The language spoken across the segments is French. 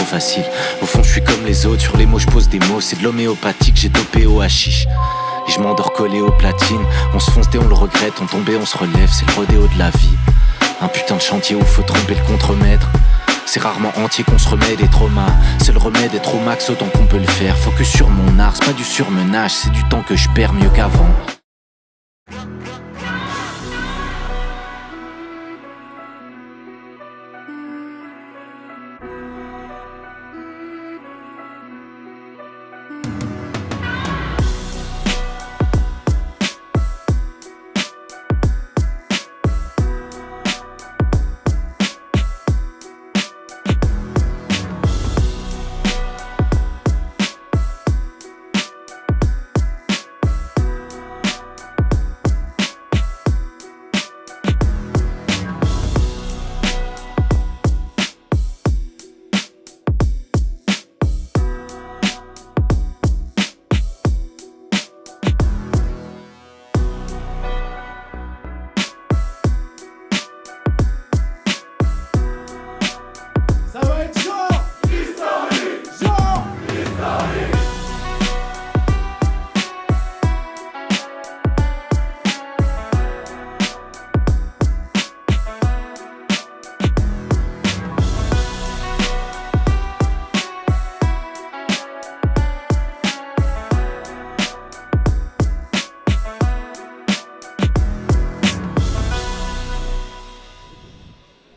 facile. Au fond je suis comme les autres, sur les mots je pose des mots. C'est de l'homéopathique, j'ai dopé au hashish. Et je m'endors collé aux platines. On se fonce dès on le regrette, on tombe et on se relève. C'est le rodéo de la vie. Un putain de chantier où faut tromper le contremaître. C'est rarement entier qu'on se remet des traumas. C'est le remède être au max autant qu'on peut le faire. Focus sur mon art, c'est pas du surmenage. C'est du temps que je perds mieux qu'avant.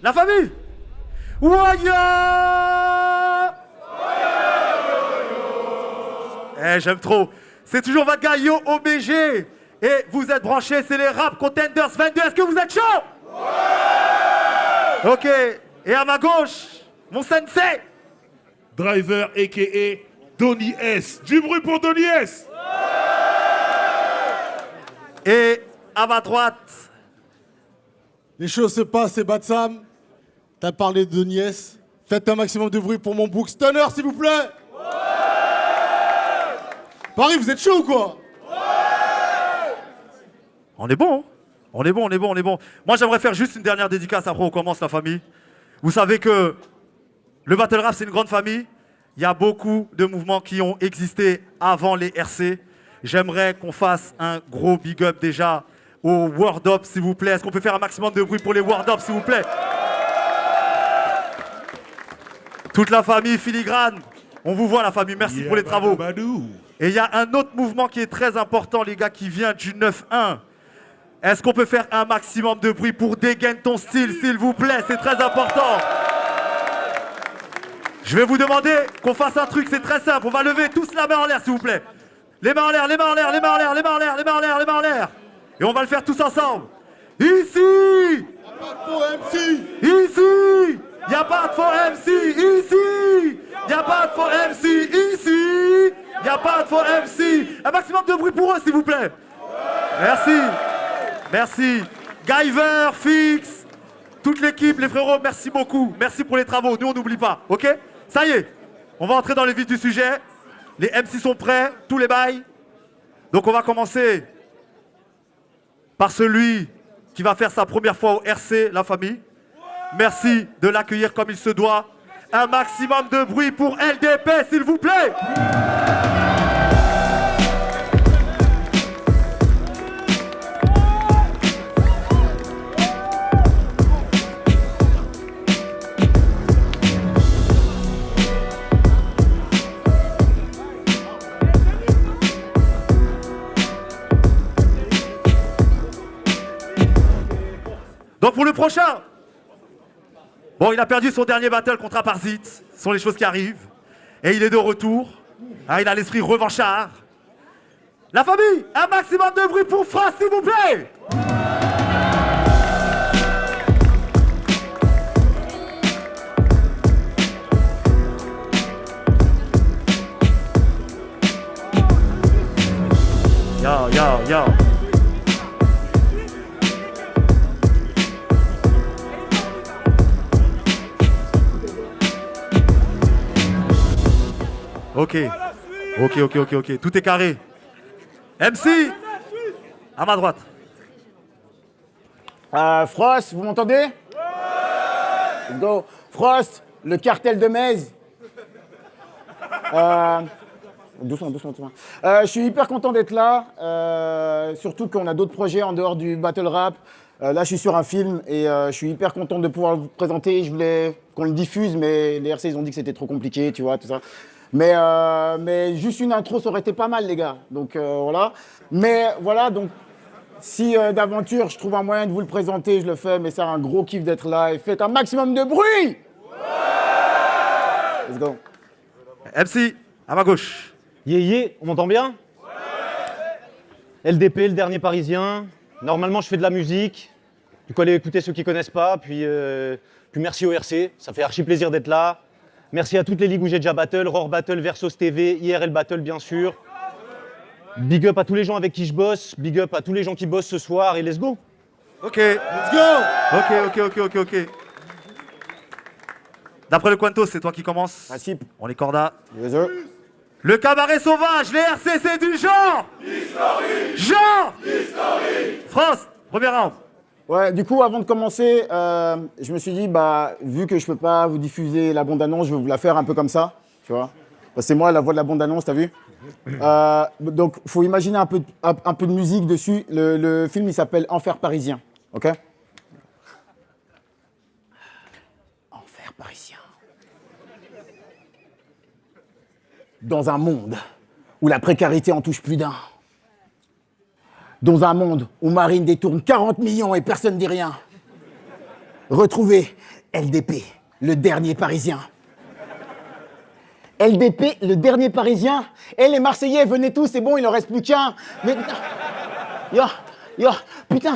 La famille Waya j'aime trop. C'est toujours votre gars Yo OBG. Et vous êtes branchés, c'est les Rap Contenders 22. Est-ce que vous êtes chaud? Ok. Et à ma gauche, mon sensei Driver a.k.a. Donny S. Du bruit pour Donny S. Et à ma droite, Les choses se passent, c'est Batsam. T'as parlé de Niès. Faites un maximum de bruit pour mon Book Stunner, s'il vous plaît. Paris, vous êtes chaud ou quoi? on est bon, hein? On est bon. Moi, j'aimerais faire juste une dernière dédicace, après on commence la famille. Vous savez que le battle rap, c'est une grande famille. Il y a beaucoup de mouvements qui ont existé avant les RC. J'aimerais qu'on fasse un gros big up déjà aux Word Up, s'il vous plaît. Est-ce qu'on peut faire un maximum de bruit pour les Word Up, s'il vous plaît? Toute la famille filigrane, on vous voit la famille, merci pour les travaux. Et il y a un autre mouvement qui est très important, les gars, qui vient du 9-1. Est-ce qu'on peut faire un maximum de bruit pour Dégaine ton style, s'il vous plaît? C'est très important. Je vais vous demander qu'on fasse un truc, c'est très simple. On va lever tous la main en l'air, s'il vous plaît. Les mains en l'air, les mains en l'air, les mains en l'air, les mains en l'air, les mains en l'air, les mains en l'air. Et on va le faire tous ensemble. Ici! Ici! Y a pas de faux MC! Ici! Y a pas de faux MC! Ici! Y a pas de faux MC! Un maximum de bruit pour eux, s'il vous plaît. Merci. Merci. Guyver, Fix, toute l'équipe, les frérots, merci beaucoup. Merci pour les travaux. Nous, on n'oublie pas. OK? Ça y est. On va entrer dans le vif du sujet. Les MC sont prêts, tous les bails. Donc, on va commencer par celui qui va faire sa première fois au RC, la famille. Merci de l'accueillir comme il se doit. Un maximum de bruit pour LDP, s'il vous plaît. Donc pour le prochain, bon, il a perdu son dernier battle contre Aparzit, ce sont les choses qui arrivent. Et il est de retour. Ah, il a l'esprit revanchard. La famille, un maximum de bruit pour France, s'il vous plaît. Yo. Ok. Tout est carré. MC, à ma droite. Frost, vous m'entendez? Let's go. Frost, le cartel de Metz. Doucement. Je suis hyper content d'être là, surtout qu'on a d'autres projets en dehors du battle rap. Là, je suis sur un film et je suis hyper content de pouvoir vous présenter. Je voulais qu'on le diffuse, mais les RC, ils ont dit que c'était trop compliqué, tu vois, tout ça. Mais juste une intro, ça aurait été pas mal, les gars. Donc, voilà. Mais voilà, donc, si d'aventure, je trouve un moyen de vous le présenter, je le fais. Mais c'est un gros kiff d'être là et faites un maximum de bruit. Let's go. MC, à ma gauche. On m'entend bien? LDP, le dernier parisien. Normalement, je fais de la musique. Du coup, allez écouter ceux qui connaissent pas. Puis merci au RC. Ça fait archi plaisir d'être là. Merci à toutes les ligues où j'ai déjà battle. Roar Battle, Versus TV, IRL Battle, bien sûr. Big up à tous les gens avec qui je bosse. Big up à tous les gens qui bossent ce soir. Et let's go. Ok. Let's go. Ok. D'après le Quanto, c'est toi qui commences. Principe. On est corda. Yes, sir. Le cabaret sauvage, les RCC du genre. Genre. France, premier round. Ouais, du coup, avant de commencer, je me suis dit, bah, vu que je peux pas vous diffuser la bande-annonce, je vais vous la faire un peu comme ça, tu vois. Bah, c'est moi la voix de la bande-annonce, t'as vu? Donc, faut imaginer un peu de musique dessus. Le film, il s'appelle Enfer parisien, ok? Enfer parisien. Dans un monde où la précarité en touche plus d'un. Dans un monde où Marine détourne 40 millions et personne ne dit rien. Retrouvez LDP, le dernier parisien. LDP, le dernier parisien. Eh les Marseillais, venez tous, c'est bon, il en reste plus qu'un. Mais putain, putain.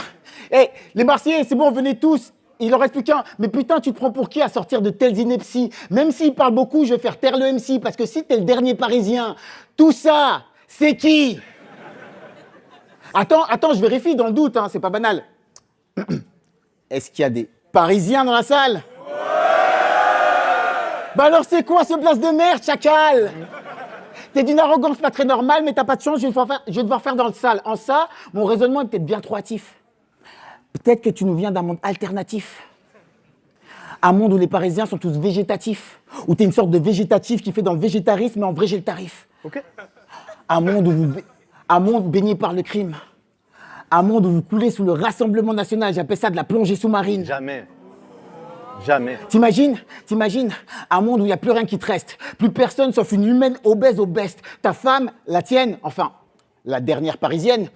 Eh les Marseillais, c'est bon, venez tous. Il en reste plus qu'un. Mais putain, tu te prends pour qui à sortir de telles inepties? Même s'il parle beaucoup, je vais faire taire le MC. Parce que si t'es le dernier parisien, tout ça, c'est qui? Attends, je vérifie dans le doute, hein, c'est pas banal. Est-ce qu'il y a des Parisiens dans la salle? Bah alors c'est quoi ce blast de merde, chacal? T'es d'une arrogance pas très normale, mais t'as pas de chance, je vais devoir faire dans le sale. En ça, mon raisonnement est peut-être bien trop hâtif. Peut-être que tu nous viens d'un monde alternatif. Un monde où les Parisiens sont tous végétatifs. Où t'es une sorte de végétatif qui fait dans le végétarisme, mais en vrai j'ai le tarif. Ok. Un monde baigné par le crime. Un monde où vous coulez sous le Rassemblement National. J'appelle ça de la plongée sous-marine. Jamais. T'imagines un monde où il n'y a plus rien qui te reste. Plus personne sauf une humaine obèse au best. Ta femme, la tienne, enfin, la dernière parisienne.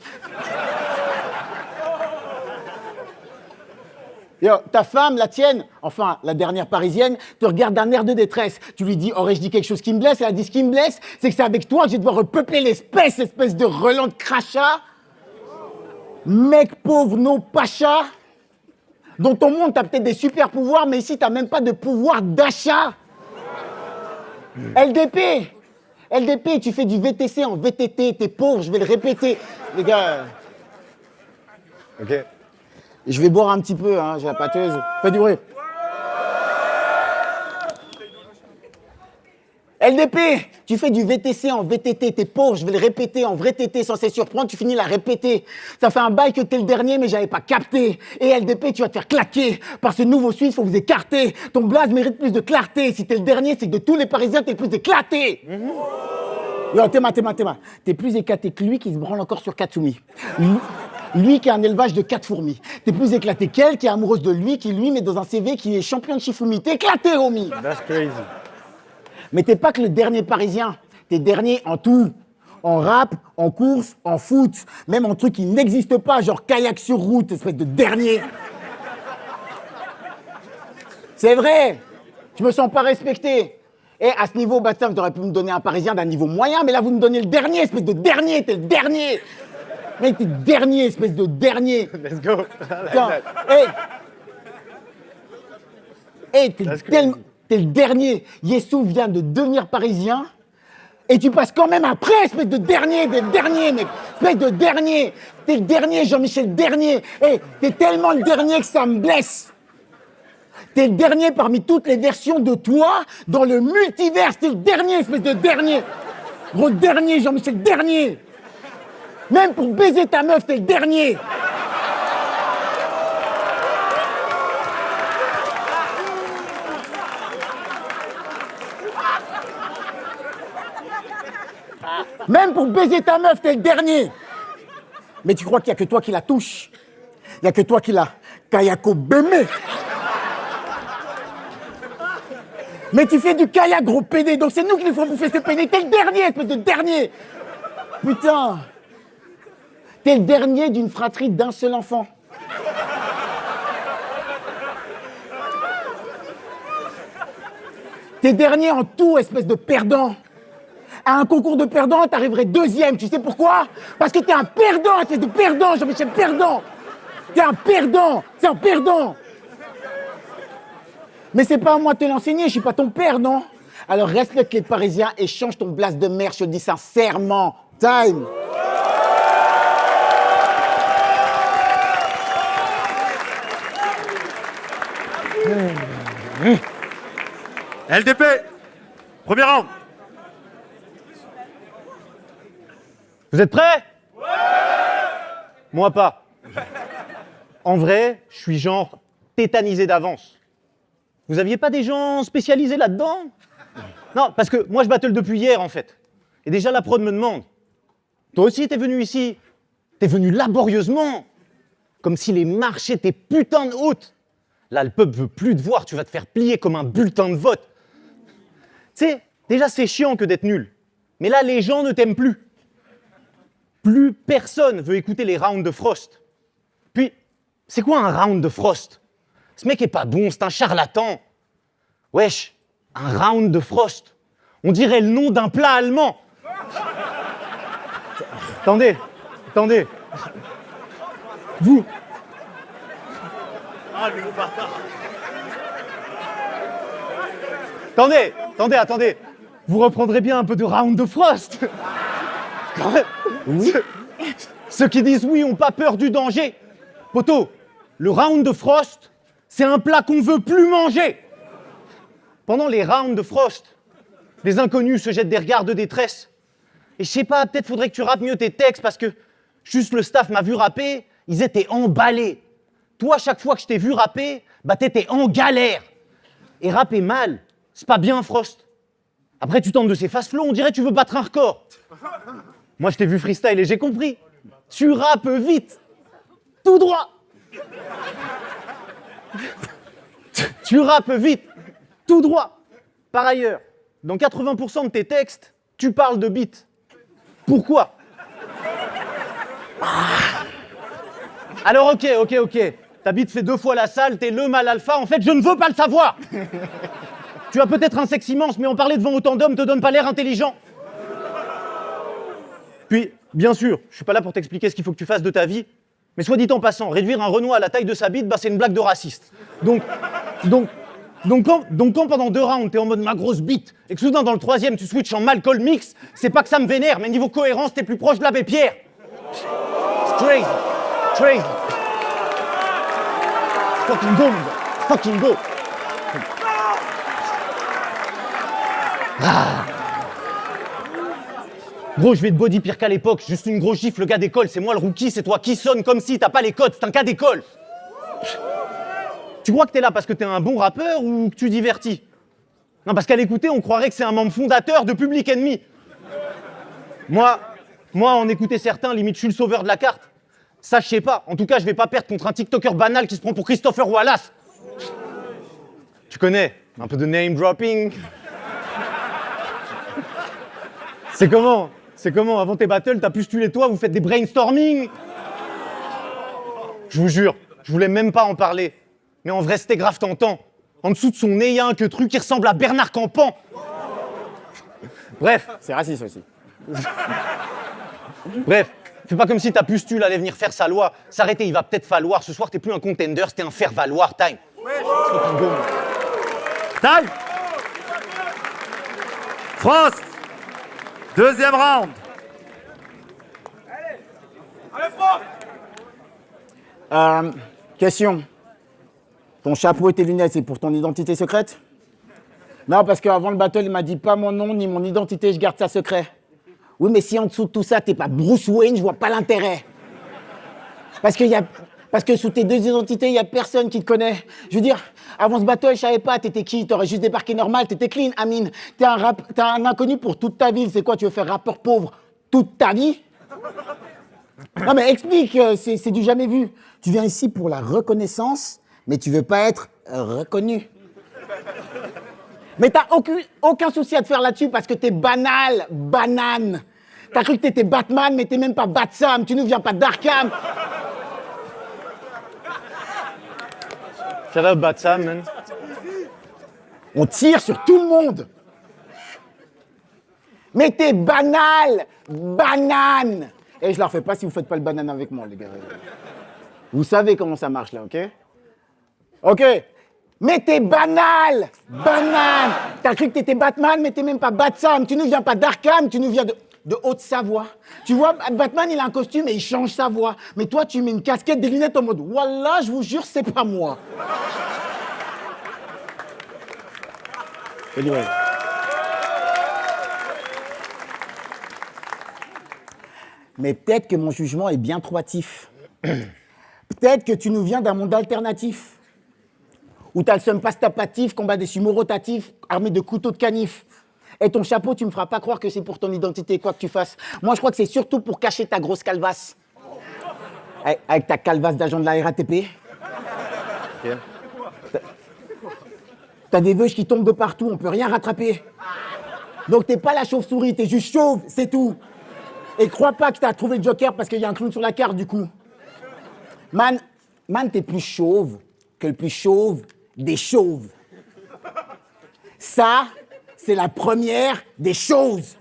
Yo, ta femme, la tienne, enfin, la dernière parisienne, te regarde d'un air de détresse. Tu lui dis, aurais-je dit quelque chose qui me blesse? Elle a dit, ce qui me blesse, c'est que c'est avec toi que je vais devoir repeupler l'espèce, espèce de relent de crachat. Mec pauvre, no pacha. Dans ton monde, t'as peut-être des super pouvoirs, mais ici, t'as même pas de pouvoir d'achat. LDP, tu fais du VTC en VTT, t'es pauvre, je vais le répéter. Les gars. Ok. Je vais boire un petit peu, hein, j'ai la pâteuse. Fais du bruit. LDP, tu fais du VTC en VTT, t'es pauvre, je vais le répéter en vrai TT, censé surprendre, tu finis la répéter. Ça fait un bail que t'es le dernier, mais j'avais pas capté. Et LDP, tu vas te faire claquer. Par ce nouveau Suisse, faut vous écarter. Ton blaze mérite plus de clarté. Si t'es le dernier, c'est que de tous les Parisiens, t'es le plus éclaté. Yo, Théma. T'es plus éclaté que lui qui se branle encore sur Katsumi. Lui qui a un élevage de 4 fourmis. T'es plus éclaté qu'elle qui est amoureuse de lui, qui lui met dans un CV qui est champion de Shifumi. T'es éclaté, homie. That's crazy. Mais t'es pas que le dernier parisien. T'es dernier en tout. En rap, en course, en foot. Même en trucs qui n'existent pas, genre kayak sur route, espèce de dernier. C'est vrai. Je me sens pas respecté. Et à ce niveau, Batsam, t'aurais pu me donner un parisien d'un niveau moyen, mais là, vous me donnez le dernier, espèce de dernier. T'es le dernier. Mec, t'es le dernier, espèce de dernier. Let's go. Putain, t'es le dernier. Yessou vient de devenir parisien et tu passes quand même après, espèce de dernier, mec. Espèce de dernier. T'es le dernier, Jean-Michel Dernier. T'es tellement le dernier que ça me blesse. T'es le dernier parmi toutes les versions de toi dans le multivers. T'es le dernier, espèce de dernier. Gros dernier, Jean-Michel Dernier. Même pour baiser ta meuf, t'es le dernier. Même pour baiser ta meuf, t'es le dernier. Mais tu crois qu'il n'y a que toi qui la touche? Il n'y a que toi qui la kayako bémé. Mais tu fais du kayak, gros pédé, donc c'est nous qui lui ferons bouffer ce pédé. T'es le dernier, espèce de dernier. Putain. T'es le dernier d'une fratrie d'un seul enfant. T'es dernier en tout, espèce de perdant. À un concours de perdants, t'arriverais deuxième. Tu sais pourquoi? Parce que t'es un perdant, espèce de perdant, Jean-Michel Perdant. T'es un perdant, c'est un perdant. Mais c'est pas à moi de te l'enseigner, je suis pas ton père, non? Alors respecte les Parisiens et change ton blase de merde, je te le dis sincèrement. Time. LDP, premier round. Vous êtes prêts? Ouais! Moi pas. En vrai, je suis genre tétanisé d'avance. Vous aviez pas des gens spécialisés là-dedans? Non, parce que moi je battle depuis hier en fait. Et déjà la prod me demande. Toi aussi t'es venu ici? T'es venu laborieusement? Comme si les marches étaient putain de hautes. Là le peuple veut plus te voir, tu vas te faire plier comme un bulletin de vote. Tu sais, déjà c'est chiant que d'être nul. Mais là les gens ne t'aiment plus. Plus personne veut écouter les rounds de Frost. Puis, c'est quoi un round de Frost? Ce mec est pas bon, c'est un charlatan. Wesh, un round de Frost. On dirait le nom d'un plat allemand. Attendez. Vous. Ah, le gros bâtard. Attendez. Vous reprendrez bien un peu de round de Frost. Oui. Ceux qui disent oui ont pas peur du danger. Poto, le round de Frost, c'est un plat qu'on veut plus manger. Pendant les rounds de Frost, les inconnus se jettent des regards de détresse. Et je sais pas, peut-être faudrait que tu rappes mieux tes textes parce que juste le staff m'a vu rapper, ils étaient emballés. Toi, chaque fois que je t'ai vu rapper, bah t'étais en galère. Et rapper mal, c'est pas bien, Frost. Après, tu tentes de ces fast flow, on dirait que tu veux battre un record. Moi, je t'ai vu freestyle et j'ai compris. Tu rappes vite, tout droit. Tu rappes vite, tout droit. Par ailleurs, dans 80% de tes textes, tu parles de beat. Pourquoi? Alors, ok. Ta bite fait 2 fois la salle, t'es le mal alpha. En fait, je ne veux pas le savoir. Tu as peut-être un sexe immense, mais en parler devant autant d'hommes te donne pas l'air intelligent. Puis, bien sûr, je suis pas là pour t'expliquer ce qu'il faut que tu fasses de ta vie, mais soit dit en passant, réduire un Renoir à la taille de sa bite, bah c'est une blague de raciste. Donc quand pendant 2 rounds, t'es en mode ma grosse bite, et que soudain dans le 3e, tu switches en Malcolm Mix, c'est pas que ça me vénère, mais niveau cohérence, t'es plus proche de l'abbé Pierre. Straight. Fucking go. Gros, je vais te body pire qu'à l'époque, juste une grosse gifle, le gars d'école, c'est moi le rookie, c'est toi qui sonne comme si t'as pas les codes, c'est un cas d'école. Tu crois que t'es là parce que t'es un bon rappeur ou que tu divertis? Non, parce qu'à l'écouter, on croirait que c'est un membre fondateur de Public Enemy. Moi, en écouter certains, limite je suis le sauveur de la carte. Ça, je sais pas. En tout cas, je vais pas perdre contre un TikToker banal qui se prend pour Christopher Wallace. Tu connais, un peu de name dropping. C'est comment, avant tes battles, t'as pustulé toi, vous faites des brainstorming? Je vous jure, je voulais même pas en parler. Mais en vrai, c'était grave tentant. En dessous de son nez, il y a un queutru qui ressemble à Bernard Campan. Bref. C'est raciste aussi. Bref, fais pas comme si ta pustule allait venir faire sa loi. S'arrêter, il va peut-être falloir. Ce soir, t'es plus un contender, c'était un faire-valoir. Time. Time. Frost. 2e round. Question. Ton chapeau et tes lunettes, c'est pour ton identité secrète? Non, parce qu'avant le battle, il m'a dit pas mon nom ni mon identité, je garde ça secret. Oui, mais si en dessous de tout ça, t'es pas Bruce Wayne, je vois pas l'intérêt. Parce qu'il y a Parce que sous tes deux identités, il n'y a personne qui te connaît. Je veux dire, avant ce battle, je savais pas, t'étais qui? T'aurais juste débarqué normal, t'étais clean, Amine. T'es un inconnu pour toute ta vie. C'est quoi, tu veux faire rappeur pauvre toute ta vie? Non mais explique, c'est du jamais vu. Tu viens ici pour la reconnaissance, mais tu veux pas être reconnu. Mais t'as aucun souci à te faire là-dessus parce que t'es banal, banane. T'as cru que t'étais Batman, mais t'es même pas Batsam, tu nous viens pas d'Arkham. Shout out Batsam, man. On tire sur tout le monde. Mais t'es banal, banane. Et je la refais pas si vous faites pas le banane avec moi, les gars. Vous savez comment ça marche là, ok? Ok. Mais t'es banal, banane. T'as cru que t'étais Batman, mais t'es même pas Batsam. Tu nous viens pas d'Arkham, tu nous viens de Haute-Savoie. Tu vois, Batman, il a un costume et il change sa voix. Mais toi, tu mets une casquette, des lunettes en mode « Wallah, je vous jure, c'est pas moi. » Anyway. Mais peut-être que mon jugement est bien trop hâtif. Peut-être que tu nous viens d'un monde alternatif. Où t'as le seum pastapatif, combat des sumo rotatifs, armé de couteaux de canif. Et ton chapeau, tu me feras pas croire que c'est pour ton identité, quoi que tu fasses. Moi, je crois que c'est surtout pour cacher ta grosse calvasse. Avec ta calvasse d'agent de la RATP. Ok. T'as des veuches qui tombent de partout, on peut rien rattraper. Donc t'es pas la chauve-souris, t'es juste chauve, c'est tout. Et crois pas que t'as trouvé le Joker parce qu'il y a un clown sur la carte, du coup. Man, t'es plus chauve que le plus chauve des chauves. Ça, c'est la première des choses.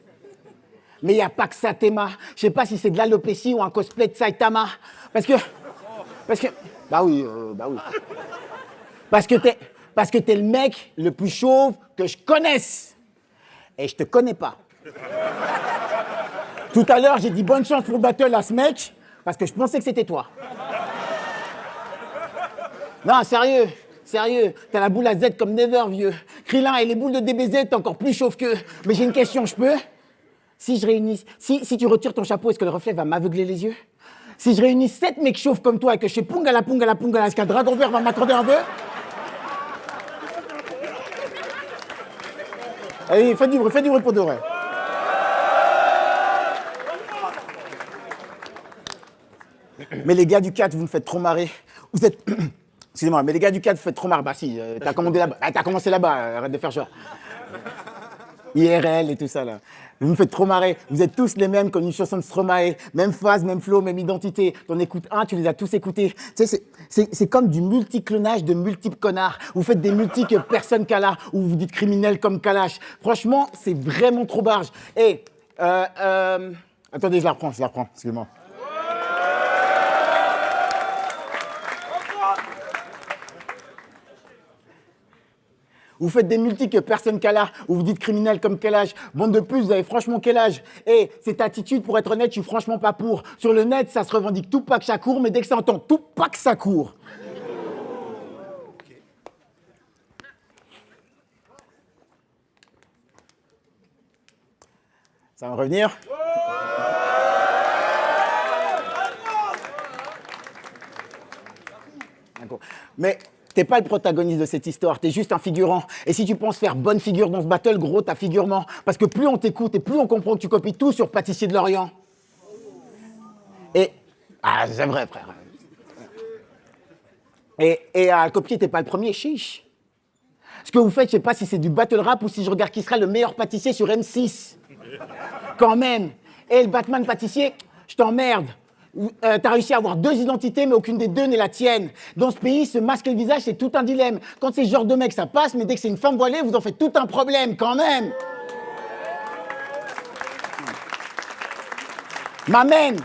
Mais il n'y a pas que ça, Théma. Je sais pas si c'est de l'alopécie ou un cosplay de Saitama. Parce que... Bah oui. Parce que t'es le mec le plus chauve que je connaisse. Et je te connais pas. Tout à l'heure, j'ai dit bonne chance pour le battle à ce mec, parce que je pensais que c'était toi. Non, sérieux. T'as la boule à Z comme Never, vieux. Krillin et les boules de DBZ, t'es encore plus chauve qu'eux. Mais j'ai une question, je peux? Si tu retires ton chapeau, est-ce que le reflet va m'aveugler les yeux? Si je réunis 7 mecs chauves comme toi et que je fais pungala, est-ce qu'un dragon vert va m'accorder un vœu? Allez, faites du bruit pour de vrai. Mais les gars du 4, vous me faites trop marrer. Vous êtes... Excusez-moi, mais les gars du 4, vous faites trop marrer. Bah si, t'as commencé là-bas, arrête de faire genre. IRL et tout ça, là. Vous me faites trop marrer. Vous êtes tous les mêmes comme une chanson de Stromae. Même phase, même flow, même identité. T'en écoutes un, tu les as tous écoutés. Tu sais, c'est comme du multiclonage de multiples connards. Vous faites des multis que personne cala, ou vous dites criminels comme Kalash. Franchement, c'est vraiment trop barge. Et, attendez, je la reprends, excusez-moi. Vous faites des multis que personne cala, ou vous dites criminel comme quel âge. Bande de plus, vous avez franchement quel âge? Et cette attitude, pour être honnête, je suis franchement pas pour. Sur le net, ça se revendique Tupac Shakur, mais dès que ça entend Tupac Shakur. Ça va revenir? Mais t'es pas le protagoniste de cette histoire, t'es juste un figurant. Et si tu penses faire bonne figure dans ce battle, gros, t'as figurement. Parce que plus on t'écoute et plus on comprend que tu copies tout sur Pâtissier de Lorient. Et... Ah, c'est vrai, frère. Et à copier, t'es pas le premier, chiche. Ce que vous faites, je sais pas si c'est du battle rap ou si je regarde qui sera le meilleur pâtissier sur M6. Quand même. Et le Batman pâtissier, je t'emmerde. T'as réussi à avoir 2 identités, mais aucune des 2 n'est la tienne. Dans ce pays, se masquer le visage, c'est tout un dilemme. Quand c'est ce genre de mec, ça passe, mais dès que c'est une femme voilée, vous en faites tout un problème, quand même. M'amène,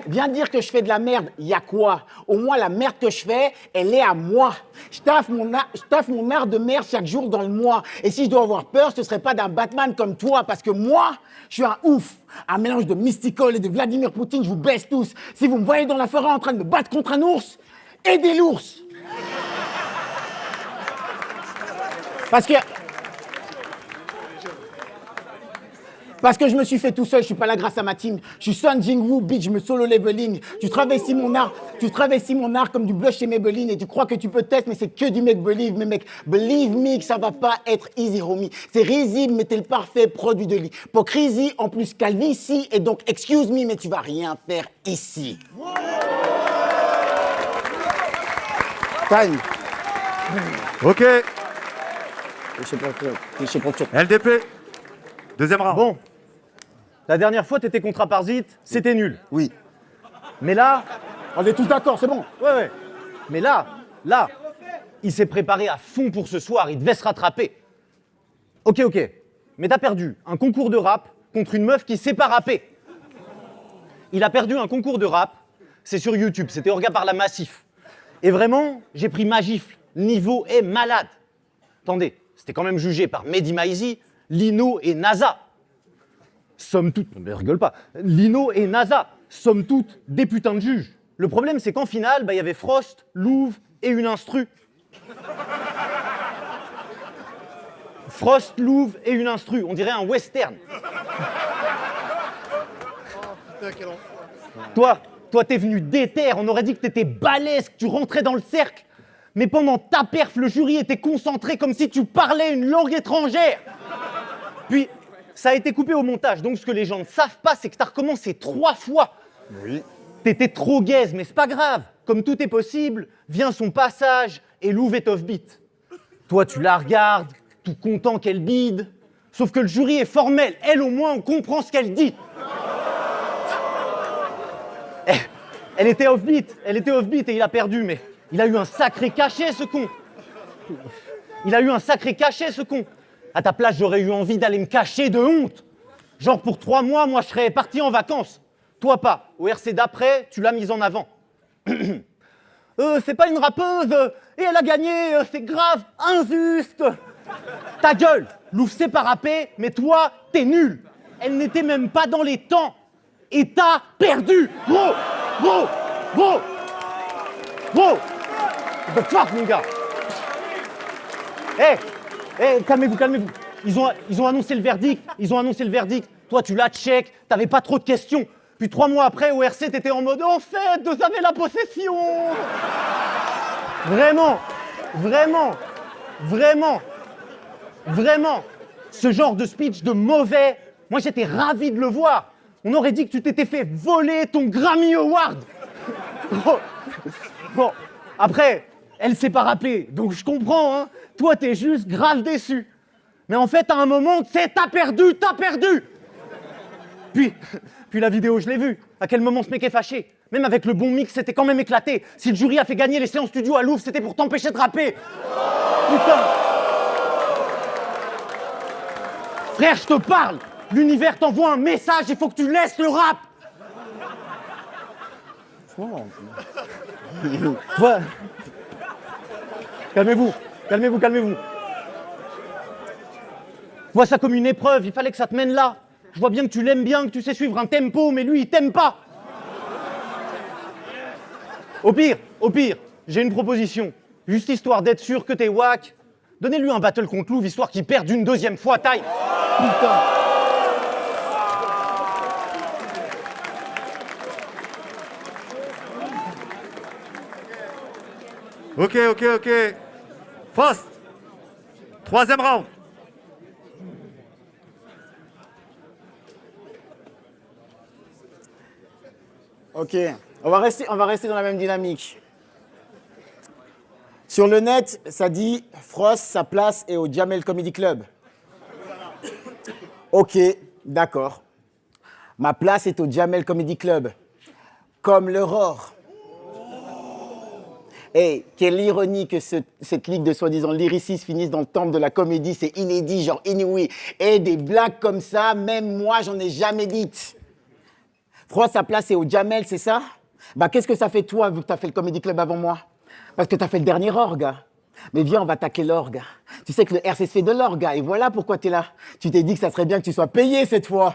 viens dire que je fais de la merde. Y a quoi? Au moins, la merde que je fais, elle est à moi. Je taffe mon art de merde chaque jour dans le mois. Et si je dois avoir peur, ce serait pas d'un Batman comme toi, parce que moi, je suis un ouf. Un mélange de Mystical et de Vladimir Poutine, je vous baisse tous. Si vous me voyez dans la forêt en train de me battre contre un ours, aidez l'ours. Parce que je me suis fait tout seul, je suis pas là grâce à ma team. Je suis Sun Jingwoo, bitch, je me solo leveling. Tu travestis mon art. Tu travestis mon art comme du blush chez Maybelline et tu crois que tu peux tester, mais c'est que du make-believe. Mais mec, believe me que ça va pas être easy, homie. C'est risible, mais t'es le parfait produit de l'hypocrisie. En plus, calvitie. Et donc, excuse me, mais tu vas rien faire ici. Time. Ok. Je sais pas quoi. LDP. Deuxième round. Bon, la dernière fois, t'étais contre Aparzit, c'était nul. Oui. Mais là, On est tous d'accord, c'est bon. ouais. Mais là, il s'est préparé à fond pour ce soir, il devait se rattraper. Ok. Mais t'as perdu un concours de rap contre une meuf qui sait pas rapper. Il a perdu un concours de rap, c'est sur YouTube, c'était orga par la Massif. Et vraiment, j'ai pris ma gifle. Le niveau est malade. Attendez, c'était quand même jugé par Mehdi Maizi, Lino et NASA. Somme toute, mais rigole pas, Lino et NASA, somme toute, des putains de juges. Le problème, c'est qu'en finale, il y avait Frost, Louvre et une instru. Frost, Louvre et une instru, on dirait un western. Toi, t'es venu déter, on aurait dit que t'étais balèze, que tu rentrais dans le cercle. Mais pendant ta perf, le jury était concentré comme si tu parlais une langue étrangère. Puis, ça a été coupé au montage, donc ce que les gens ne savent pas, c'est que t'as recommencé 3 fois. Oui. T'étais trop gaze, mais c'est pas grave. Comme tout est possible, vient son passage et Louvre est off-beat. Toi, tu la regardes, tout content qu'elle bide. Sauf que le jury est formel. Elle, au moins, on comprend ce qu'elle dit. Elle était off-beat et il a perdu, mais il a eu un sacré cachet, ce con. À ta place, j'aurais eu envie d'aller me cacher de honte. Genre, pour 3 mois, moi, je serais parti en vacances. Toi, pas. Au RC d'après, tu l'as mise en avant. C'est pas une rappeuse, et elle a gagné, c'est grave, injuste. Ta gueule, Louvre sait pas rapper, mais toi, t'es nul. Elle n'était même pas dans les temps. Et t'as perdu. Gros. The fuck, mon gars. Calmez-vous. Ils ont annoncé le verdict. Toi, tu l'as check, t'avais pas trop de questions. Puis 3 mois après, au RC, t'étais en mode « En fait, vous avez la possession !» Vraiment. Ce genre de speech de mauvais, moi, j'étais ravi de le voir. On aurait dit que tu t'étais fait voler ton Grammy Award. Bon, après, elle s'est pas rappelée, donc je comprends, hein. Toi, t'es juste grave déçu. Mais en fait, à un moment, tu sais, t'as perdu. Puis la vidéo, je l'ai vue. À quel moment ce mec est fâché. Même avec le bon mix, c'était quand même éclaté. Si le jury a fait gagner les séances studio à Louvre, c'était pour t'empêcher de rapper. Putain. Frère, je te parle. L'univers t'envoie un message, il faut que tu laisses le rap. Ouais. Calmez-vous. Vois ça comme une épreuve, il fallait que ça te mène là. Je vois bien que tu l'aimes bien, que tu sais suivre un tempo, mais lui, il t'aime pas. Au pire, j'ai une proposition. Juste histoire d'être sûr que t'es wack. Donnez-lui un battle contre Louvre, histoire qu'il perde une 2e fois, taille. Putain. Ok. Frost. 3e round. Ok, on va rester dans la même dynamique. Sur le net, ça dit Frost, sa place est au Jamel Comedy Club. Ok, d'accord. Ma place est au Jamel Comedy Club. Comme l'Aurore. Hey, quelle ironie que cette ligue de soi-disant lyricistes finisse dans le temple de la comédie, c'est inédit, genre inouï. Et des blagues comme ça, même moi, j'en ai jamais dites. Frost, sa place est au Jamel, c'est ça? Bah, qu'est-ce que ça fait toi, vu que t'as fait le Comedy Club avant moi? Parce que t'as fait le dernier orgue. Mais viens, on va attaquer l'orgue. Tu sais que le RC se fait de l'orgue, et voilà pourquoi t'es là. Tu t'es dit que ça serait bien que tu sois payé cette fois.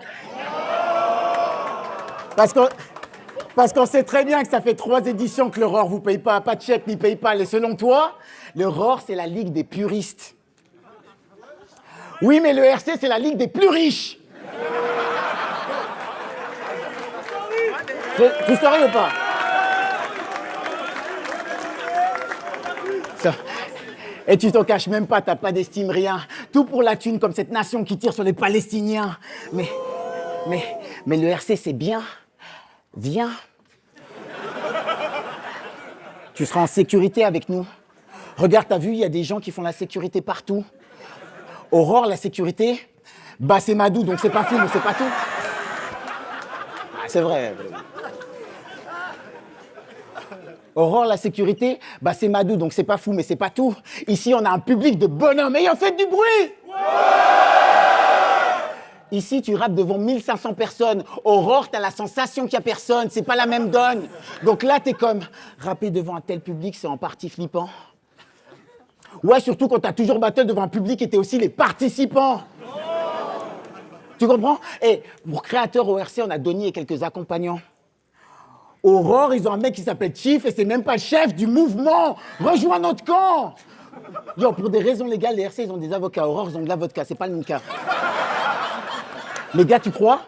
Parce qu'on sait très bien que ça fait 3 éditions que le ROR vous paye pas de chèque ni PayPal. Et selon toi, le ROR, c'est la ligue des puristes. Oui, mais le RC, c'est la ligue des plus riches. Tu sérieux ou pas? Et tu t'en caches même pas, t'as pas d'estime, rien. Tout pour la thune, comme cette nation qui tire sur les Palestiniens. Mais le RC, c'est bien. Viens. Tu seras en sécurité avec nous. Regarde, t'as vu, il y a des gens qui font la sécurité partout. Aurore, la sécurité, bah c'est Madou, donc c'est pas fou, mais c'est pas tout. Ah, c'est vrai. Aurore, la sécurité, bah c'est Madou, donc c'est pas fou, mais c'est pas tout. Ici, on a un public de bonhommes, ayant fait du bruit. Ici, tu rappes devant 1500 personnes. Aurore, t'as la sensation qu'il y a personne, c'est pas la même donne. Donc là, t'es comme, rapper devant un tel public, c'est en partie flippant. Ouais, surtout quand t'as toujours battle devant un public et t'es aussi les participants. Tu comprends? Et pour créateur au RC, on a Donny et quelques accompagnants. Aurore, ils ont un mec qui s'appelle Chief et c'est même pas le chef du mouvement. Rejoins notre camp. Yo, pour des raisons légales, les RC, ils ont des avocats. Aurore, ils ont de la vodka, c'est pas le même cas. Les gars, tu crois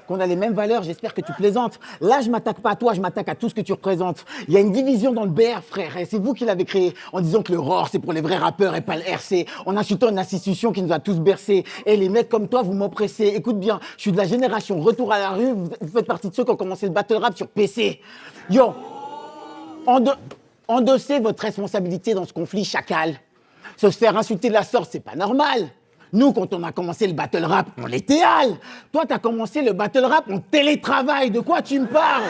qu'on a les mêmes valeurs? J'espère que tu plaisantes. Là, je m'attaque pas à toi, je m'attaque à tout ce que tu représentes. Il y a une division dans le BR, frère, et c'est vous qui l'avez créé en disant que le ROR, c'est pour les vrais rappeurs et pas le RC, en insultant une institution qui nous a tous bercés. Et les mecs comme toi, vous m'oppressez. Écoute bien, je suis de la génération retour à la rue, vous faites partie de ceux qui ont commencé le battle rap sur PC. Yo, endossez votre responsabilité dans ce conflit chacal. Se faire insulter de la sorte, c'est pas normal. Nous, quand on a commencé le battle rap, on l'était hal. Toi, t'as commencé le battle rap en télétravail. De quoi tu me parles?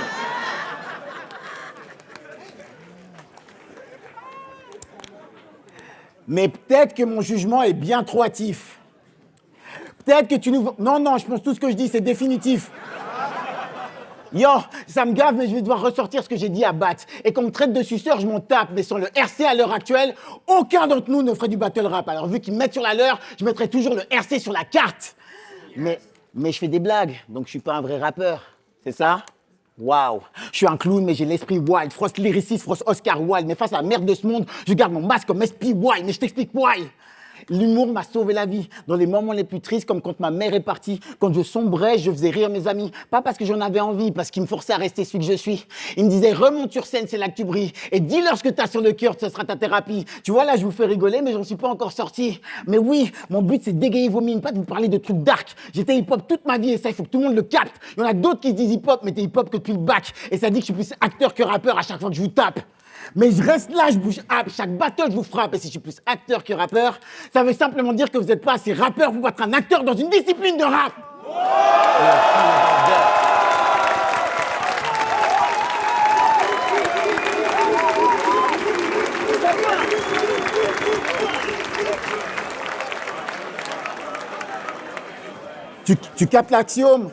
Mais peut-être que mon jugement est bien trop hâtif. Peut-être que tu nous... Non, je pense tout ce que je dis, c'est définitif. Yo, ça me gave, mais je vais devoir ressortir ce que j'ai dit à Bat. Et qu'on me traite de suceur, je m'en tape. Mais sur le RC à l'heure actuelle, aucun d'entre nous ne ferait du battle rap. Alors vu qu'ils me mettent sur la leur, je mettrai toujours le RC sur la carte. Mais je fais des blagues, donc je suis pas un vrai rappeur. C'est ça? Waouh. Je suis un clown, mais j'ai l'esprit wild. Frost lyriciste, Frost Oscar Wilde. Mais face à la merde de ce monde, je garde mon masque comme SP Wild. Mais je t'explique why. L'humour m'a sauvé la vie. Dans les moments les plus tristes, comme quand ma mère est partie, quand je sombrais, je faisais rire mes amis. Pas parce que j'en avais envie, parce qu'ils me forçaient à rester celui que je suis. Ils me disaient, remonte sur scène, c'est là que tu brilles. Et dis-leur ce que t'as sur le cœur, ce sera ta thérapie. Tu vois, là, je vous fais rigoler, mais j'en suis pas encore sorti. Mais oui, mon but, c'est d'égayer vos mines, pas de vous parler de trucs dark. J'étais hip-hop toute ma vie et ça, il faut que tout le monde le capte. Il y en a d'autres qui se disent hip-hop, mais t'es hip-hop que depuis le bac. Et ça dit que je suis plus acteur que rappeur à chaque fois que je vous tape. Mais je reste là, je bouge up, chaque battle je vous frappe. Et si je suis plus acteur que rappeur, ça veut simplement dire que vous n'êtes pas assez rappeur pour être un acteur dans une discipline de rap. Tu captes l'axiome?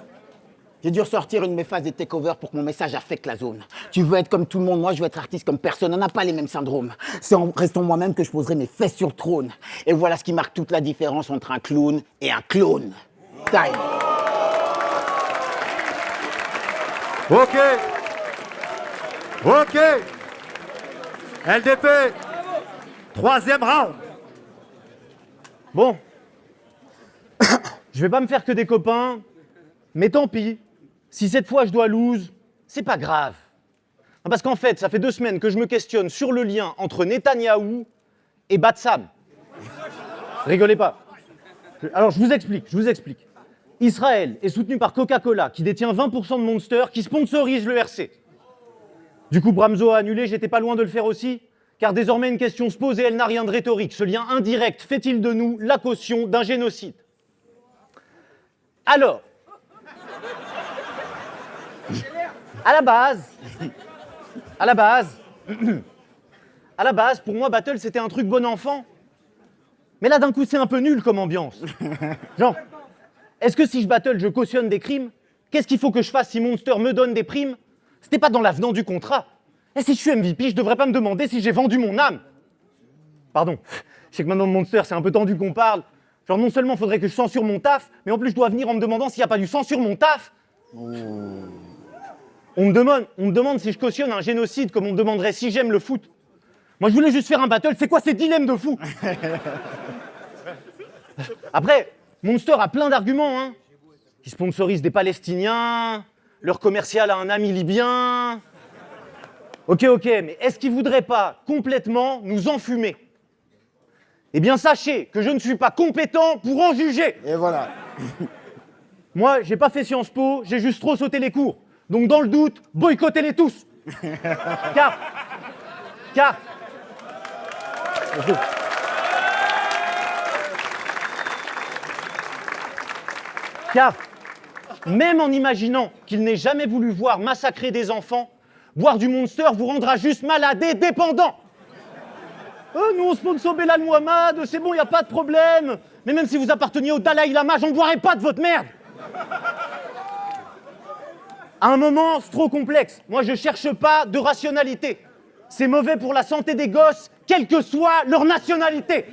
J'ai dû ressortir une de mes phases des takeovers pour que mon message affecte la zone. Tu veux être comme tout le monde, moi je veux être artiste comme personne. On n'a pas les mêmes syndromes. C'est en restant moi-même que je poserai mes fesses sur le trône. Et voilà ce qui marque toute la différence entre un clown et un clone. Time. Ok. LDP. Troisième round. Bon. Je vais pas me faire que des copains, mais tant pis. Si cette fois je dois lose, c'est pas grave. Parce qu'en fait, ça fait 2 semaines que je me questionne sur le lien entre Netanyahou et Batsam. Rigolez pas. Alors je vous explique. Israël est soutenu par Coca-Cola, qui détient 20% de Monster, qui sponsorise le RC. Du coup, Bramzo a annulé, j'étais pas loin de le faire aussi, car désormais une question se pose et elle n'a rien de rhétorique. Ce lien indirect fait-il de nous la caution d'un génocide? Alors, à la base, pour moi, Battle, c'était un truc bon enfant. Mais là, d'un coup, c'est un peu nul comme ambiance. Genre, est-ce que si je battle, je cautionne des crimes? Qu'est-ce qu'il faut que je fasse si Monster me donne des primes? C'était pas dans l'avenant du contrat. Et si je suis MVP, je devrais pas me demander si j'ai vendu mon âme. Pardon, je sais que maintenant, Monster, c'est un peu tendu qu'on parle. Genre, non seulement faudrait que je censure mon taf, mais en plus, je dois venir en me demandant s'il n'y a pas du sang sur mon taf. On me demande si je cautionne un génocide comme on me demanderait si j'aime le foot. Moi, je voulais juste faire un battle. C'est quoi ces dilemmes de fou? Après, Monster a plein d'arguments. Hein. Ils sponsorisent des Palestiniens, leur commercial a un ami libyen. Ok, mais est-ce qu'ils voudraient pas complètement nous enfumer? eh bien sachez que je ne suis pas compétent pour en juger. Et voilà. Moi, j'ai pas fait Sciences Po, j'ai juste trop sauté les cours. Donc dans le doute, boycottez-les tous. Car même en imaginant qu'il n'ait jamais voulu voir massacrer des enfants, boire du Monster vous rendra juste malade et dépendant. Nous on sponsor Belal Mohamed, c'est bon, y a pas de problème. Mais même si vous apparteniez au Dalai Lama, j'en boirais pas de votre merde. À un moment, c'est trop complexe. Moi, je cherche pas de rationalité. C'est mauvais pour la santé des gosses, quelle que soit leur nationalité.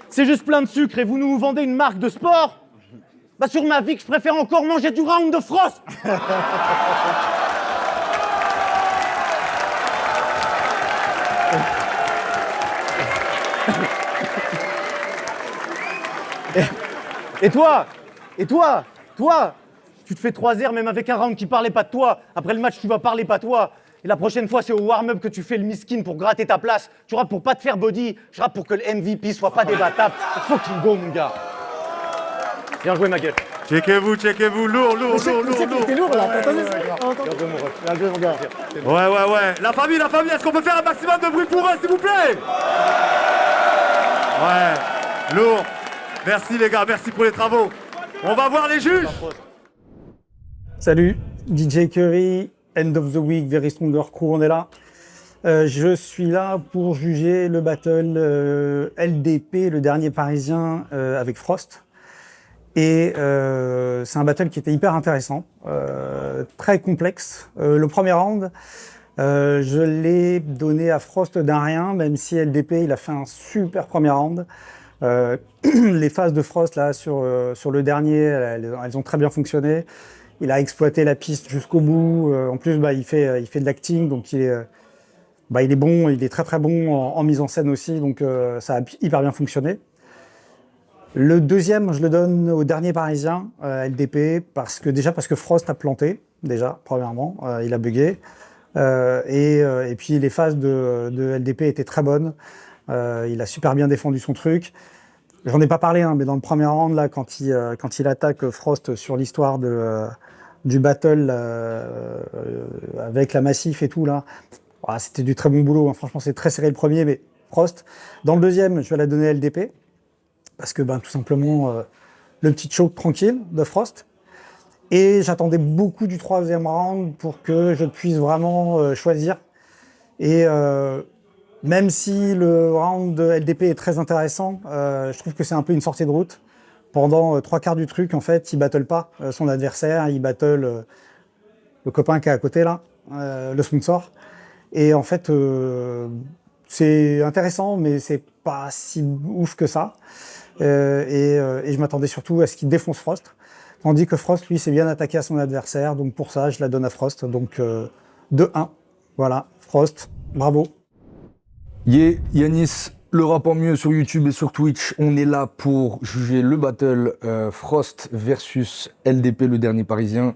C'est juste plein de sucre et vous nous vendez une marque de sport. Bah sur ma vie, je préfère encore manger du round de Frost. Et toi, tu te fais 3 heures même avec un round qui parlait pas de toi. Après le match, tu vas parler pas toi. Et la prochaine fois, c'est au warm-up que tu fais le miskin pour gratter ta place. Tu rappes pour pas te faire body, je rappe pour que le MVP soit pas débattable. Fucking go, mon gars. Bien joué, ma gueule. Checkez-vous, lourd. T'es lourd là, t'as entendu ça? Bien joué, mon gars. Ouais. La famille, est-ce qu'on peut faire un maximum de bruit pour eux, s'il vous plaît? Ouais, lourd. Merci les gars, merci pour les travaux. On va voir les juges. Salut, DJ Curry, End of the Week, Very Stronger Crew, on est là. Je suis là pour juger le battle LDP, le dernier parisien avec Frost. Et c'est un battle qui était hyper intéressant, très complexe. Le premier round, je l'ai donné à Frost d'un rien, même si LDP il a fait un super premier round. Les phases de Frost là sur le dernier, elles ont très bien fonctionné. Il a exploité la piste jusqu'au bout. En plus, il fait de l'acting, donc il est bon, il est très très bon en mise en scène aussi, donc ça a hyper bien fonctionné. Le deuxième, je le donne au dernier parisien, LDP, parce que Frost a planté, déjà, premièrement, il a bugué. Et puis les phases de LDP étaient très bonnes. Il a super bien défendu son truc. J'en ai pas parlé, mais dans le premier round, là, quand il attaque Frost sur l'histoire du battle avec la Massif et tout, là, c'était du très bon boulot. Franchement, c'est très serré le premier, mais Frost. Dans le deuxième, je vais la donner à LDP. Parce que tout simplement, le petit choke tranquille de Frost. Et j'attendais beaucoup du troisième round pour que je puisse vraiment choisir. Et même si le round de LDP est très intéressant, je trouve que c'est un peu une sortie de route. Pendant 3/4 du truc, en fait, il battle pas son adversaire, il battle le copain qui est à côté là, le sponsor. Et en fait, c'est intéressant, mais c'est pas si ouf que ça. Et je m'attendais surtout à ce qu'il défonce Frost. Tandis que Frost, lui, s'est bien attaqué à son adversaire. Donc pour ça, je la donne à Frost. Donc 2-1. Voilà, Frost, bravo. Yanis, le rap en mieux sur YouTube et sur Twitch. On est là pour juger le battle Frost versus LDP, le dernier parisien.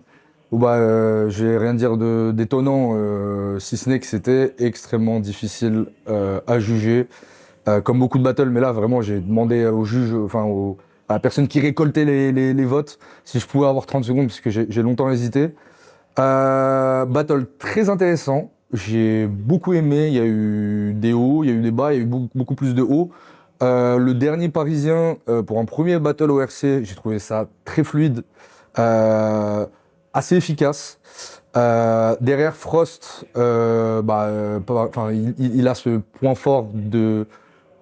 Je vais rien dire d'étonnant, si ce n'est que c'était extrêmement difficile à juger. Comme beaucoup de battles, mais là vraiment j'ai demandé aux juges, à la personne qui récoltait les votes, si je pouvais avoir 30 secondes parce que j'ai longtemps hésité. Battle très intéressant, j'ai beaucoup aimé, il y a eu des hauts, il y a eu des bas, il y a eu beaucoup plus de hauts. Le dernier parisien, pour un premier battle ORC, j'ai trouvé ça très fluide, assez efficace. Derrière Frost, il a ce point fort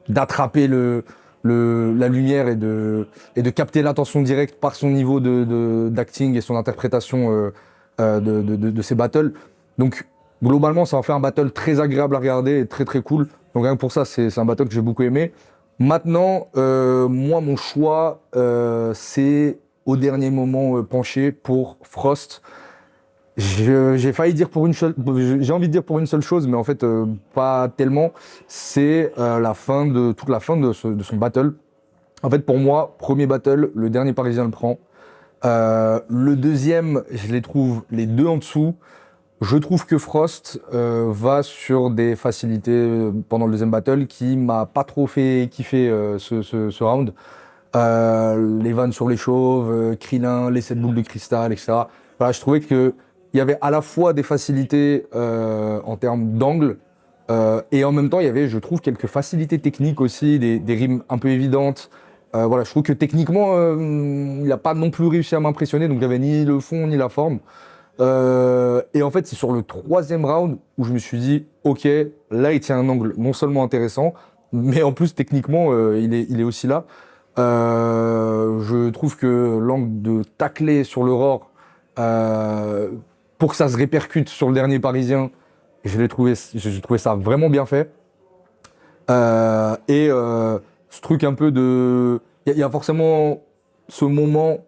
d'attraper la lumière et de capter l'attention directe par son niveau d'acting et son interprétation de ses battles. Donc globalement, ça en fait un battle très agréable à regarder et très très cool. Donc rien que pour ça, c'est un battle que j'ai beaucoup aimé. Maintenant, moi, mon choix, c'est au dernier moment penché pour Frost. J'ai failli dire j'ai envie de dire pour une seule chose, mais en fait pas tellement. C'est toute la fin de son battle. En fait, pour moi, premier battle, le dernier parisien le prend. Le deuxième, je les trouve les deux en dessous. Je trouve que Frost va sur des facilités pendant le deuxième battle qui m'a pas trop fait kiffer ce round. Les vannes sur les chauves, Krillin, les 7 boules de cristal, etc. Voilà, je trouvais qu'il y avait à la fois des facilités en termes d'angle et en même temps il y avait, je trouve, quelques facilités techniques aussi, des rimes un peu évidentes. Voilà, je trouve que techniquement il n'a pas non plus réussi à m'impressionner, donc il n'y avait ni le fond ni la forme. Et en fait, c'est sur le troisième round où je me suis dit, ok, là il tient un angle non seulement intéressant, mais en plus techniquement il est aussi là. Je trouve que l'angle de tacler sur le Roar pour que ça se répercute sur le dernier Parisien, j'ai trouvé ça vraiment bien fait. Ce truc un peu de, il y a forcément ce moment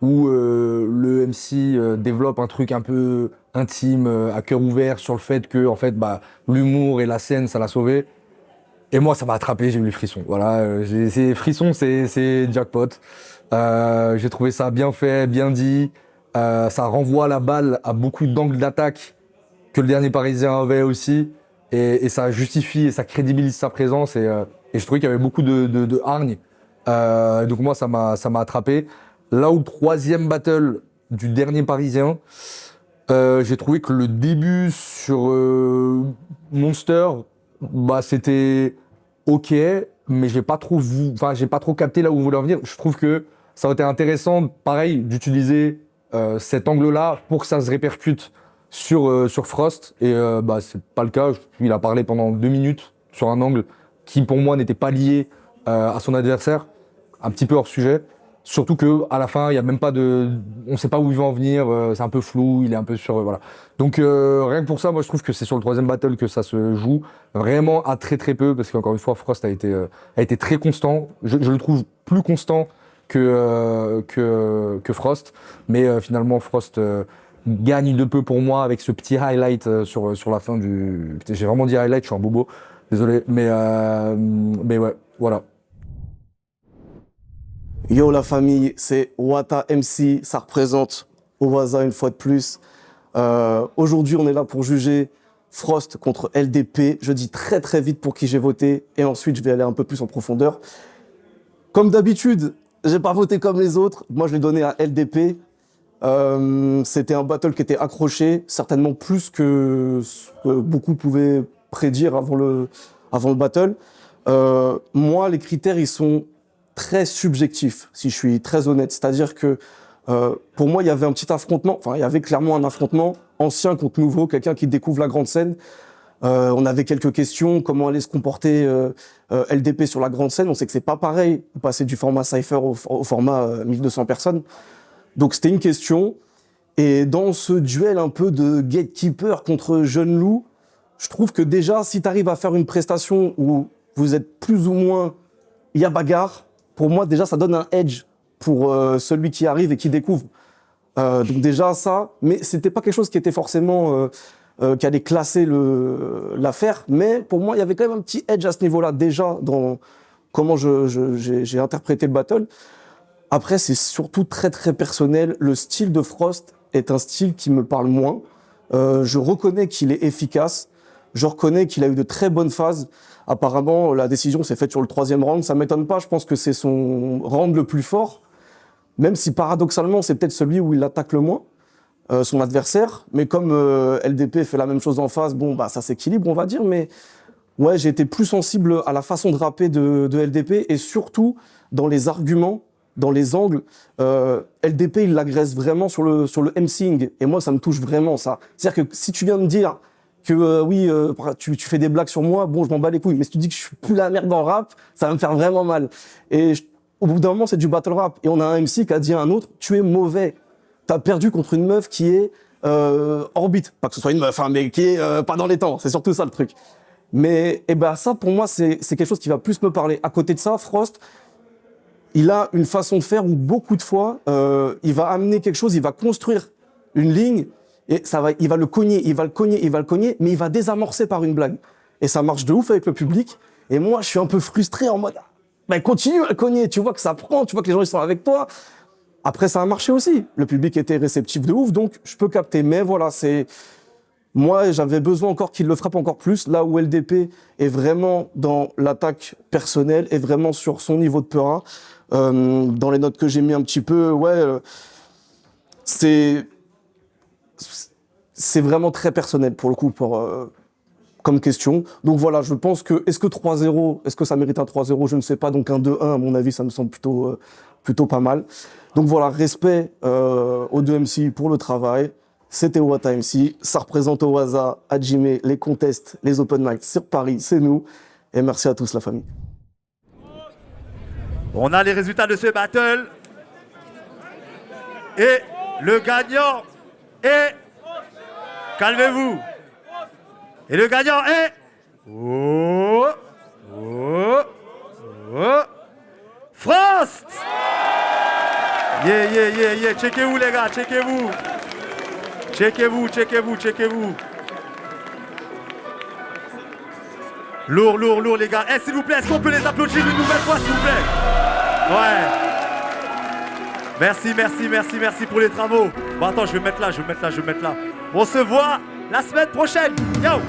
où le MC développe un truc un peu intime, à cœur ouvert, sur le fait que en fait, l'humour et la scène, ça l'a sauvé. Et moi, ça m'a attrapé, j'ai eu les frissons. Voilà, ces frissons, c'est jackpot. J'ai trouvé ça bien fait, bien dit. Ça renvoie la balle à beaucoup d'angles d'attaque que le dernier Parisien avait aussi. Et ça justifie et ça crédibilise sa présence. Et je trouvais qu'il y avait beaucoup de hargne. Donc moi, ça m'a attrapé. Là où le troisième battle du dernier Parisien, j'ai trouvé que le début sur Monster, c'était ok, mais j'ai pas trop capté là où vous voulez en venir. Je trouve que ça aurait été intéressant, pareil, d'utiliser cet angle-là pour que ça se répercute sur Frost. Et c'est pas le cas. Il a parlé pendant 2 minutes sur un angle qui, pour moi, n'était pas lié à son adversaire, un petit peu hors sujet. Surtout que à la fin, il y a même pas on sait pas où il va en venir. C'est un peu flou. Il est un peu sur voilà. Donc rien que pour ça, moi, je trouve que c'est sur le troisième battle que ça se joue vraiment à très très peu, parce qu'encore une fois, Frost a été très constant. Je le trouve plus constant que Frost, mais finalement Frost gagne de peu pour moi avec ce petit highlight sur la fin du. J'ai vraiment dit highlight, je suis un bobo, désolé, mais ouais, voilà. Yo la famille, c'est Wata MC, ça représente Owaza une fois de plus. Aujourd'hui, on est là pour juger Frost contre LDP. Je dis très très vite pour qui j'ai voté et ensuite je vais aller un peu plus en profondeur. Comme d'habitude, j'ai pas voté comme les autres. Moi, je l'ai donné à LDP. C'était un battle qui était accroché, certainement plus que ce que beaucoup pouvaient prédire avant le battle. Moi, les critères, ils sont très subjectif, si je suis très honnête. C'est-à-dire que pour moi, il y avait un petit affrontement, il y avait clairement un affrontement ancien contre nouveau, quelqu'un qui découvre la grande scène. On avait quelques questions, comment allait se comporter LDP sur la grande scène. On sait que c'est pas pareil, de passer du format Cypher au format 1200 personnes. Donc c'était une question. Et dans ce duel un peu de gatekeeper contre jeune loup, je trouve que déjà, si tu arrives à faire une prestation où vous êtes plus ou moins, il y a bagarre, pour moi, déjà, ça donne un edge pour celui qui arrive et qui découvre. Donc déjà, ça, mais c'était pas quelque chose qui était forcément, qui allait classer l'affaire, mais pour moi, il y avait quand même un petit edge à ce niveau-là, déjà, dans comment j'ai interprété le battle. Après, c'est surtout très, très personnel. Le style de Frost est un style qui me parle moins. Je reconnais qu'il est efficace. Je reconnais qu'il a eu de très bonnes phases. Apparemment, la décision s'est faite sur le 3e round. Ça m'étonne pas. Je pense que c'est son round le plus fort. Même si paradoxalement, c'est peut-être celui où il attaque le moins son adversaire. Mais comme LDP fait la même chose en face, ça s'équilibre, on va dire. Mais ouais, j'ai été plus sensible à la façon de rapper de LDP et surtout dans les arguments, dans les angles. LDP, il l'agresse vraiment sur le MCing. Et moi, ça me touche vraiment, ça. C'est-à-dire que si tu viens me dire que tu fais des blagues sur moi, je m'en bats les couilles. Mais si tu dis que je suis plus la merde dans le rap, ça va me faire vraiment mal. Et au bout d'un moment, c'est du battle rap. Et on a un MC qui a dit à un autre, tu es mauvais. T'as perdu contre une meuf qui est orbite. Pas que ce soit une meuf, mais qui est pas dans les temps. C'est surtout ça le truc. Mais ça, pour moi, c'est quelque chose qui va plus me parler. À côté de ça, Frost, il a une façon de faire où beaucoup de fois, il va amener quelque chose, il va construire une ligne, et il va le cogner, mais il va désamorcer par une blague. Et ça marche de ouf avec le public. Et moi, je suis un peu frustré en mode, continue à le cogner, tu vois que ça prend, tu vois que les gens ils sont avec toi. Après, ça a marché aussi. Le public était réceptif de ouf, donc je peux capter. Mais voilà, Moi, j'avais besoin encore qu'il le frappe encore plus, là où LDP est vraiment dans l'attaque personnelle, est vraiment sur son niveau de Peura. Dans les notes que j'ai mis un petit peu, c'est vraiment très personnel pour le coup, comme question. Donc voilà, je pense que, est-ce que ça mérite un 3-0? Je ne sais pas, donc un 2-1, à mon avis, ça me semble plutôt pas mal. Donc voilà, respect aux deux MC pour le travail. C'était Wata MC, ça représente Owaza, Hajime, les contests, les open mic sur Paris, c'est nous. Et merci à tous la famille. On a les résultats de ce battle. Et le gagnant est... Calmez-vous. Et le gagnant est... Frost. Yeah. Checkez-vous les gars, checkez-vous. Checkez-vous. Lourd les gars. Eh s'il vous plaît, est-ce qu'on peut les applaudir une nouvelle fois s'il vous plaît? Ouais. Merci pour les travaux. Bon attends, je vais mettre là. On se voit la semaine prochaine. Yo.